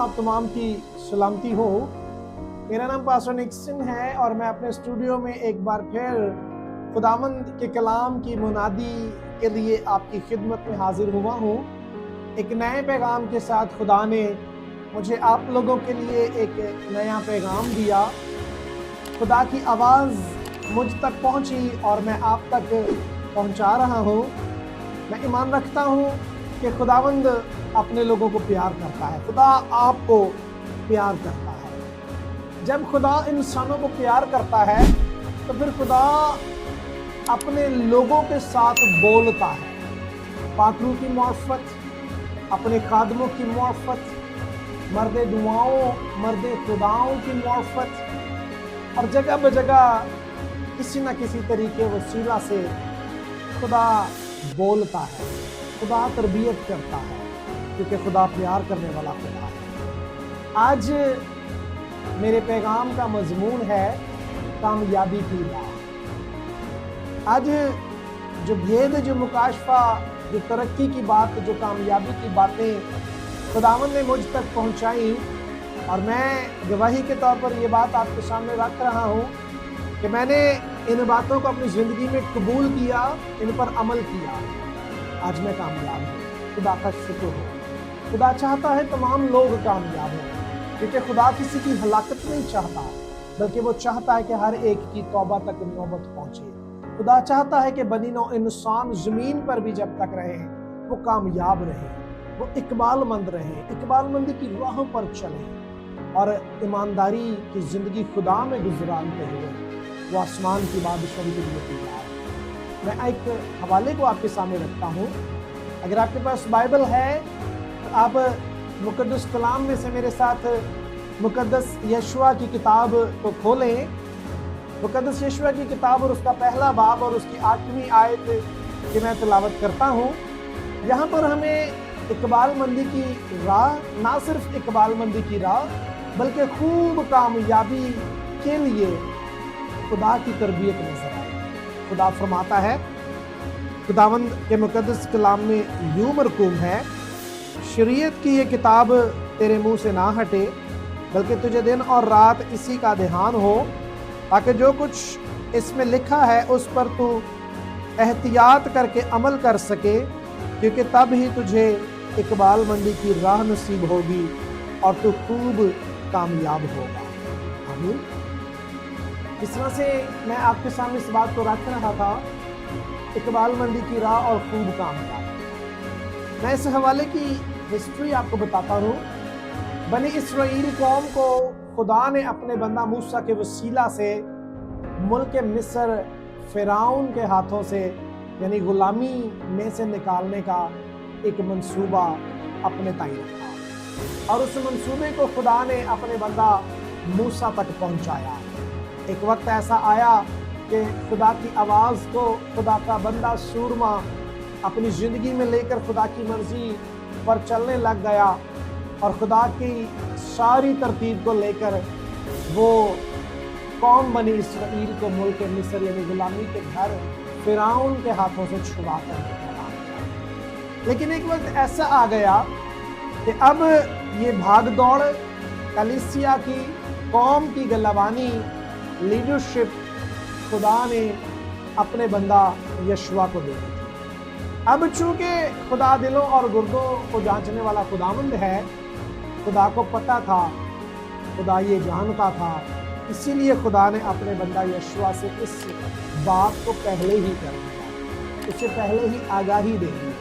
आप तमाम की सलामती हो। मेरा नाम पास्टर निक्सन है और मैं अपने स्टूडियो में एक बार फिर खुदावंद के कलाम की मुनादी के लिए आपकी खिदमत में हाजिर हुआ हूँ। एक नए पैगाम के साथ खुदा ने मुझे आप लोगों के लिए एक नया पैगाम दिया। खुदा की आवाज़ मुझ तक पहुँची और मैं आप तक पहुँचा रहा हूँ। मैं ईमान रखता हूँ कि खुदावंद अपने लोगों को प्यार करता है, खुदा आपको प्यार करता है। जब खुदा इंसानों को प्यार करता है तो फिर खुदा अपने लोगों के साथ बोलता है, पाकरू की मार्फत, अपने खादमों की मार्फत, मर्दे दुआओं, मर्दे खुदाओं की मार्फत, और जगह बजगह किसी न किसी तरीके वसीला से खुदा बोलता है, खुदा तरबियत करता है, क्योंकि खुदा प्यार करने वाला खुदा है। आज मेरे पैगाम का मजमून है कामयाबी की राह। आज जो भेद, जो मुकाशफा, जो तरक्की की बात, जो कामयाबी की बातें खुदावंद ने मुझ तक पहुंचाई, और मैं गवाही के तौर पर ये बात आपके सामने रख रहा हूँ कि मैंने इन बातों को अपनी ज़िंदगी में कबूल किया, इन पर अमल किया। आज मैं कामयाब हूँ, खुदा का शुक्र हो। खुदा चाहता है तमाम लोग कामयाब हों, क्योंकि खुदा किसी की हलाकत नहीं चाहता, बल्कि वो चाहता है कि हर एक की तौबा तक नौबत पहुँचे। खुदा चाहता है कि बनी नौ इंसान ज़मीन पर भी जब तक रहे वो कामयाब रहे, वो इकबालमंद रहे, इकबालमंदी की राहों पर चले और ईमानदारी की ज़िंदगी खुदा में गुजरानते हुए वो आसमान की बादशाही के लिए तैयार है। मैं एक हवाले को आपके सामने रखता हूँ। अगर आपके पास बाइबल है तो आप मुकद्दस कलाम में से मेरे साथ मुकद्दस यशुआ की किताब को खोलें। मुकद्दस यशुआ की किताब और उसका पहला बाब और उसकी 8वीं आयत की मैं तिलावत करता हूँ। यहाँ पर हमें इकबालमंदी की राह, ना सिर्फ इकबालमंदी की राह, बल्कि खूब कामयाबी के लिए खुदा की तरबियत नजर आए। खुदा फरमाता है, खुदावंद के मुकद्दस कलाम में यूं मरकूम है, शरीयत की ये किताब तेरे मुंह से ना हटे, बल्कि तुझे दिन और रात इसी का ध्यान हो, ताकि जो कुछ इसमें लिखा है उस पर तू एहतियात करके अमल कर सके, क्योंकि तब ही तुझे इकबालमंदी की राह नसीब होगी और तू खूब कामयाब होगा। आमीन। इस तरह से मैं आपके सामने इस बात को रख रहा था, इकबालमंदी की राह और खूब कामयाब। मैं इस हवाले की हिस्ट्री आपको बताता हूँ। बनी इसराइल कौम को खुदा ने अपने बंदा मूसा के वसीला से मुल्क मिस्र फिरौन के हाथों से यानी गुलामी में से निकालने का एक मंसूबा अपने ताई रखा, और उस मंसूबे को खुदा ने अपने बंदा मूसा तक पहुंचाया। एक वक्त ऐसा आया कि खुदा की आवाज़ को खुदा का बंदा सूरमा अपनी ज़िंदगी में लेकर खुदा की मर्जी पर चलने लग गया, और खुदा की सारी तरतीब को लेकर वो कौम बनी इसराइल को मुल्क मिस्र यानी गुलामी के घर फिरौन के हाथों से छुड़ा कर निकाला। लेकिन एक वक्त ऐसा आ गया कि अब ये भाग दौड़, कलीसिया की, कौम की गलबानी, लीडरशिप खुदा ने अपने बंदा यशुआ को दे दी। अब चूंकि खुदा दिलों और गुर्दों को जांचने वाला खुदावंद है, खुदा को पता था, खुदा ये जानता था, इसीलिए खुदा ने अपने बंदा यशुआ से इस बात को पहले ही कर दिया, उसे पहले ही आगाही दे दी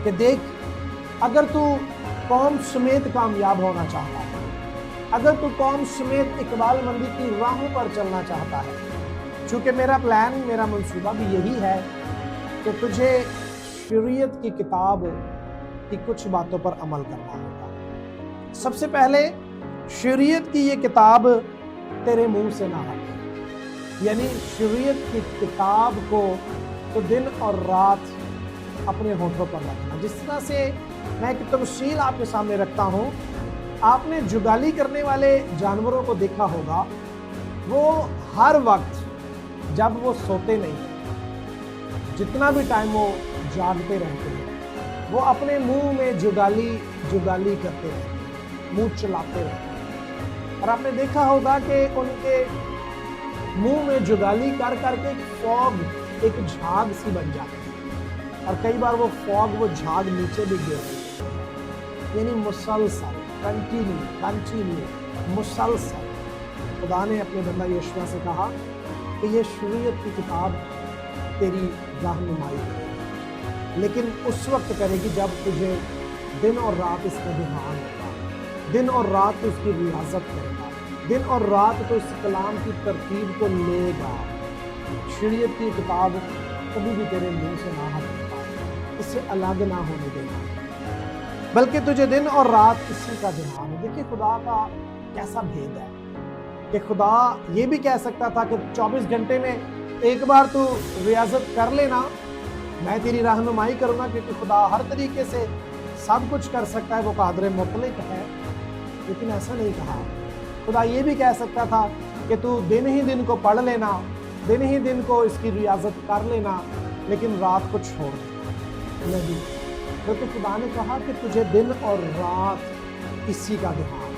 कि देख, अगर तू कौम समेत कामयाब होना चाहता है, अगर तू कौम समेत इकबालमंदी की राहों पर चलना चाहता है, चूँकि मेरा प्लान, मेरा मंसूबा भी यही है कि तुझे शरीयत की किताब की कुछ बातों पर अमल करना होगा। सबसे पहले शरीयत की ये किताब तेरे मुंह से ना हटे, यानी शरीयत की किताब को तो दिन और रात अपने होठों पर रखना। जिस तरह से मैं एक तफसील आपके सामने रखता हूँ, आपने जुगाली करने वाले जानवरों को देखा होगा, वो हर वक्त जब वो सोते नहीं, जितना भी टाइम वो जागते रहते हैं, वो अपने मुंह में जुगाली करते रहते हैं। मुंह चलाते रहे। और आपने देखा होगा कि उनके मुंह में जुगाली कर करके एक फॉग, एक झाग सी बन जाती है, और कई बार वो फॉग, वो झाग नीचे भी गिर रही है। यानी मुसलसल, कंटिन्यू, मुसलसल खुदा ने अपने बंदा यशवा से कहा कि ये शरीयत की किताब तेरी रहनुमाई करेगी, लेकिन उस वक्त करेगी जब तुझे दिन और रात इसका ध्यान होगा, दिन और रात तो उसकी रियाजत करेगा, दिन और रात तो इस कलाम की तरतीब को लेगा। शरीयत की किताब कभी भी तेरे मुंह से ना हटेगा, इससे अलग ना होने देगा, बल्कि तुझे दिन और रात इसी का ध्यान हो। देखिए खुदा का कैसा भेद है कि खुदा ये भी कह सकता था कि 24 घंटे में एक बार तू रियाजत कर लेना, मैं तेरी रहनुमाई करूंगा, क्योंकि खुदा हर तरीके से सब कुछ कर सकता है, वो कादिर मुतलक है। लेकिन ऐसा नहीं कहा। खुदा ये भी कह सकता था कि तू दिन ही दिन को पढ़ लेना, दिन ही दिन को इसकी रियाजत कर लेना, लेकिन रात को छोड़ देना नहीं, क्योंकि खुदा ने कहा कि तुझे दिन और रात इसी का ध्यान,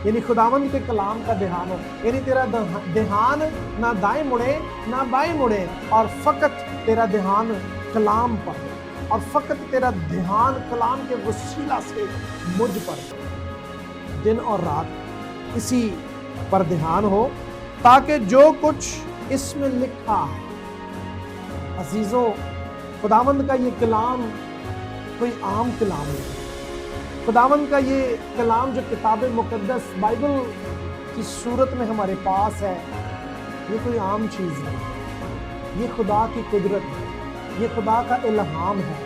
यानी खुदावंद के कलाम का ध्यान हो। यानी तेरा ध्यान ना दाएं मुड़े ना बाएं मुड़े, और फकत तेरा ध्यान कलाम पर हो, और फकत तेरा ध्यान कलाम के वसीला से मुझ पर हो। दिन और रात इसी पर ध्यान हो, ताकि जो कुछ इसमें लिखा है, अजीजों, खुदावंद का ये कलाम कोई आम कलाम नहीं। खुदावंद का ये कलाम जो किताब मुकद्दस बाइबल की सूरत में हमारे पास है, ये कोई आम चीज़ नहीं। ये खुदा की कुदरत है, ये खुदा का इल्हाम है,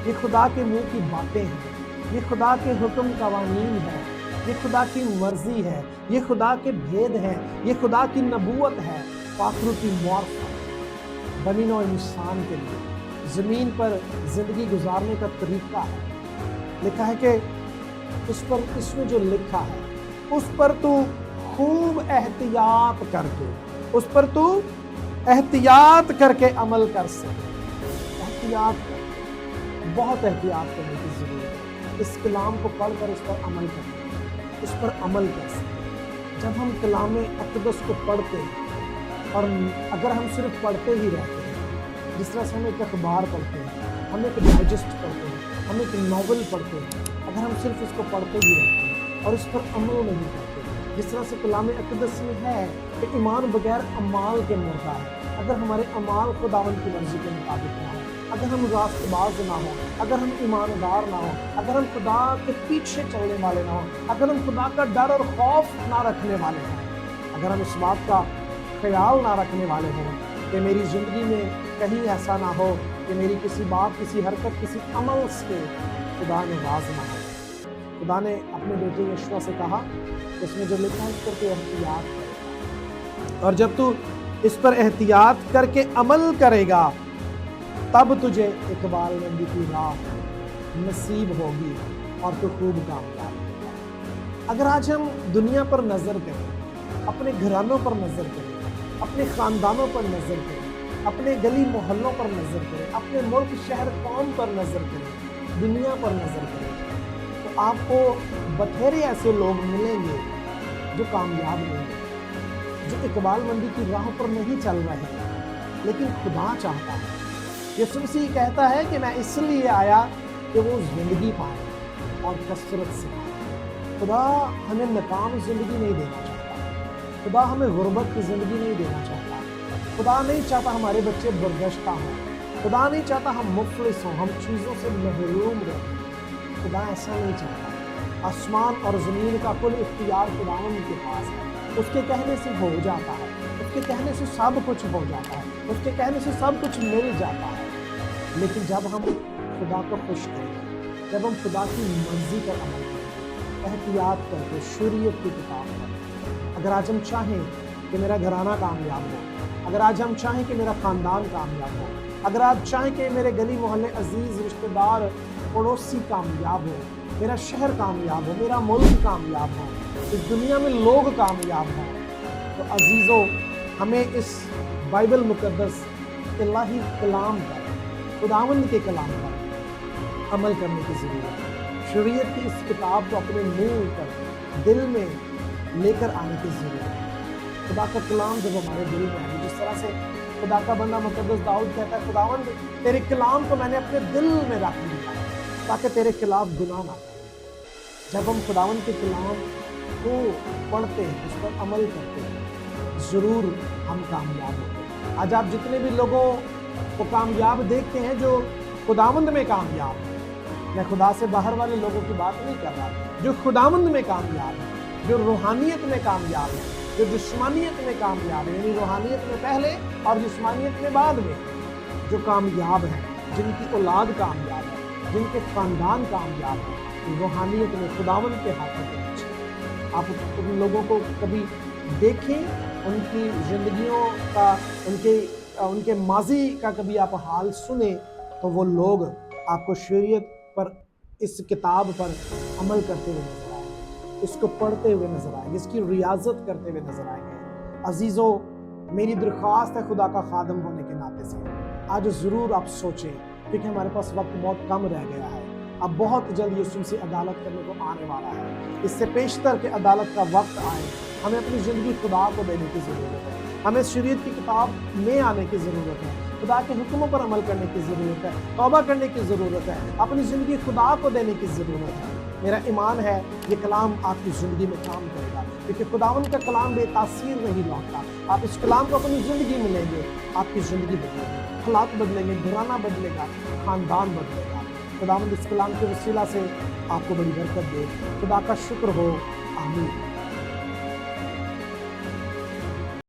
ये खुदा के मुंह की बातें हैं, ये खुदा के हुक्म कवानीन है, ये खुदा की मर्जी है, ये खुदा के भेद हैं, ये खुदा की नबूवत है। पाखरू की मौत बनी नौ इंसान के लिए ज़मीन पर ज़िंदगी गुजारने का तरीका है। लिखा है कि उस पर, इसमें जो लिखा है उस पर तू खूब एहतियात करके, उस पर तू एहतियात करके अमल कर सके। एहतियात करके, बहुत एहतियात करने की ज़रूरत है। इस कलाम को पढ़कर उस पर अमल करना, उस पर अमल कर सके। जब हम कलाम अक़दस को पढ़ते हैं, और अगर हम सिर्फ पढ़ते ही रहते हैं, जिस तरह से हम एक अखबार पढ़ते हैं, हम एक डाइजेस्ट पढ़ते हैं, हम एक नावल पढ़ते हैं, अगर हम सिर्फ इसको पढ़ते ही रहते हैं और इस पर अमल नहीं करते, जिस तरह से कलाम अक़दस में है कि ईमान बगैर अमाल के मुर्दा है। अगर हमारे अमाल खुदावंद की मर्जी के मुताबिक ना हो, अगर हम रास्तबाज ना हो, अगर हम ईमानदार ना हो, अगर हम खुदा के पीछे चलने वाले ना हो, अगर हम खुदा का डर और खौफ ना रखने वाले हों, अगर हम इस बात का ख्याल ना रखने वाले हों कि मेरी ज़िंदगी में कहीं ऐसा ना हो कि मेरी किसी बात, किसी हरकत, किसी अमल से खुदा नाराज़ ना हो। खुदा ने अपने बेटे यशवा से कहा, इसमें जो लिखा है इस पर तू एहतियात करेगा, और जब तू इस पर एहतियात करके अमल करेगा, तब तुझे इकबालमंदी की राह नसीब होगी और तू खूब कामयाब होगा। अगर आज हम दुनिया पर नज़र करें, अपने घरानों पर नज़र करें, अपने ख़ानदानों पर नज़र करें, अपने गली मोहल्लों पर नज़र करें, अपने मुल्क शहर कौम पर नज़र करें, दुनिया पर नज़र करें, तो आपको बथेरे ऐसे लोग मिलेंगे जो कामयाब नहीं, जो इकबालमंदी की राह पर नहीं चल रहे। लेकिन खुदा चाहता है, यीशु मसीह कहता है कि मैं इसलिए आया कि वो ज़िंदगी पाए और कसरत से पाए। खुदा हमें नाकाम ज़िंदगी नहीं देना चाहता, खुदा हमें गुर्बत की ज़िंदगी नहीं देना चाहता, खुदा नहीं चाहता हमारे बच्चे बरगश्ता हों, खुदा नहीं चाहता हम मुफलिस हों, हम चीज़ों से महरूम रहें। खुदा ऐसा नहीं चाहता। आसमान और ज़मीन का कुल इख्तियार खुदावंद के पास है। उसके कहने से हो जाता है, उसके कहने से सब कुछ हो जाता है, उसके कहने से सब कुछ मिल जाता है। लेकिन जब हम खुदा को खुश करें, जब हम खुदा की मर्जी पर अमल करें, एहतियात करके शरीयत की किताब पढ़ें। अगर आज हम चाहें कि मेरा घराना कामयाब हो, अगर आज हम चाहें कि मेरा ख़ानदान कामयाब हो, अगर आप चाहें कि मेरे गली मोहल्ले अजीज़ रिश्तेदार पड़ोसी कामयाब हो, मेरा शहर कामयाब हो, मेरा मुल्क कामयाब हो, इस दुनिया में लोग कामयाब हों, तो अजीज़ों, हमें इस बाइबल मुकद्दस इलाही कलाम पर, खुदावंद के कलाम पर अमल करने की ज़रूरत है। शरीयत की इस किताब को अपने मुंह पर दिल में लेकर आने की जरूरत है। खुदा का कलाम जब हमारे दिल में आए, जिस तरह से खुदा का बंदा मुकद्दस दाऊद कहता है, खुदावंद तेरे कलाम को मैंने अपने दिल में रख लिया ताकि तेरे खिलाफ गुनाह ना करूं। जब हम खुदावंद के कलाम को पढ़ते हैं, उस पर अमल करते हैं, जरूर हम कामयाब होते हैं। आज आप जितने भी लोगों को कामयाब देखते हैं जो खुदावंद में कामयाब है, मैं खुदा से बाहर वाले लोगों की बात नहीं कर रहा, जो खुदावंद में कामयाब है, जो रूहानियत में कामयाब है, जो जिस्मानियत में कामयाब है, यानी रूहानियत में पहले और जिस्मानियत में बाद में, जो कामयाब है, जिनकी औलाद कामयाब है, जिनके खानदान कामयाब है, रूहानियत में खुदावंद के हाथों के नीचे। आप उन लोगों को कभी देखें, उनकी जिंदगियों का, उनके माजी का कभी आप हाल सुने, तो वो लोग आपको शरीयत पर, इस किताब पर अमल करते हुए नजर आएंगे, इसको पढ़ते हुए नजर आएंगे, इसकी रियाजत करते हुए नजर आएंगे। अजीजों, मेरी दरख्वास्त है खुदा का खादम होने के नाते से, आज ज़रूर आप सोचें, क्योंकि हमारे पास वक्त बहुत कम रह गया है। अब बहुत जल्द यीशु से अदालत करने को आने वाला है। इससे पेशतर के अदालत का वक्त आए, हमें अपनी ज़िंदगी खुदा को देने की ज़रूरत है, हमें शरीयत की किताब में आने की ज़रूरत है, खुदा के हुक्मों पर अमल करने की ज़रूरत है, तौबा करने की ज़रूरत है, अपनी ज़िंदगी खुदा को देने की ज़रूरत है। मेरा ईमान है ये कलाम आपकी ज़िंदगी में काम करेगा, क्योंकि खुदावंद का कलाम बेतासीर नहीं लौटता। आप इस कलाम को अपनी ज़िंदगी में लेंगे, आपकी ज़िंदगी बदलेगी, हालात बदलेंगे, घराना बदलेगा, ख़ानदान बदलेगा। खुदावंद इस कलाम के वसीला से आपको बड़ी बरकत दे। खुदा का शुक्र हो। आमीन।